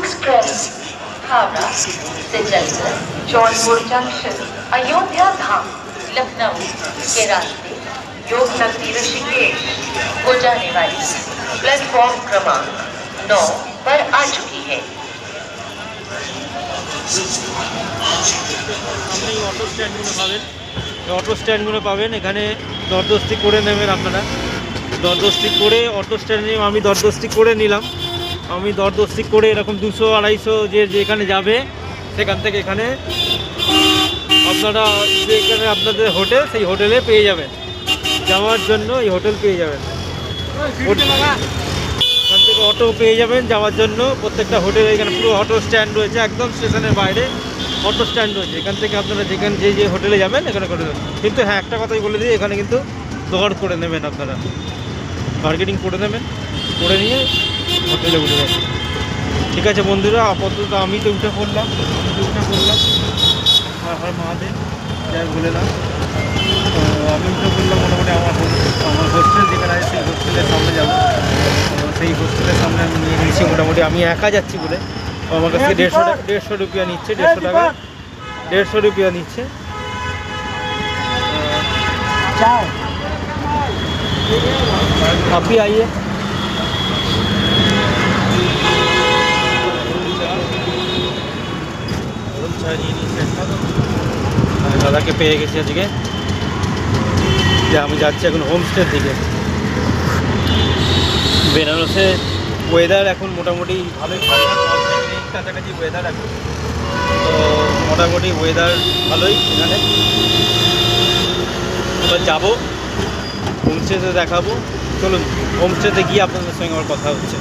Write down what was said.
Express Howrah से चलकर Jaunpur junction Ayodhya धाम लखनऊ के रास्ते योग नगरी ऋषिकेश को जाने वाली प्लेटफॉर्म क्रमांक 9 पर आ चुकी है। অটো স্ট্যান্ডগুলো পাবেন এখানে দরদস্তি করে নেবেন আপনারা। দরদস্তি করে অটো স্ট্যান্ডে আমি দরদস্তি করে নিলাম। আমি দরদস্তি করে এরকম 200-250 যেখানে যাবে সেখান থেকে এখানে আপনারা যেখানে আপনাদের হোটেল সেই হোটেলে পেয়ে যাবেন। যাওয়ার জন্য এই হোটেল পেয়ে যাবেন, এখান থেকে অটো পেয়ে যাবেন যাওয়ার জন্য। প্রত্যেকটা হোটেলে এখানে পুরো অটো স্ট্যান্ড রয়েছে, একদম স্টেশনের বাইরে অটো স্ট্যান্ড রয়েছে। এখান থেকে আপনারা যেখানে যে হোটেলে যাবেন এখানে করে দেবেন। কিন্তু হ্যাঁ, একটা কথাই বলে দিই, এখানে কিন্তু দর করে নেবেন, আপনারা মার্কেটিং করে নেবেন, করে নিয়ে হোটেলে উঠে যাবেন। ঠিক আছে বন্ধুরা, আপাতত আমি তো উঠে পড়লাম আর মাদের যাই বলে না, তো আমি উঠে পড়লাম মোটামুটি আমার হোস্টেল যেখানে আছে সেই হোস্টেলের সামনে যাবো। তো সেই হোস্টেলের সামনে আমি নিয়ে নিয়েছি, মোটামুটি আমি একা যাচ্ছি বলে আমার কাছে 150 রুপিয়া নিচ্ছে, 150 রুপিয়া নিচ্ছে। आप भी आइए। দাদাকে পেয়ে গেছি আজকে, যে আমি যাচ্ছি এখন হোমস্টের দিকে। বেনারসে ওয়েদার এখন মোটামুটি ভালোই, কাছাকাছি ওয়েদার এখন, তো মোটামুটি ওয়েদার ভালোই এখানে। এবার যাবো হোমস্টেতে, দেখাবো। চলুন হোমস্টেতে গিয়ে আপনাদের সঙ্গে আমার কথা হচ্ছে।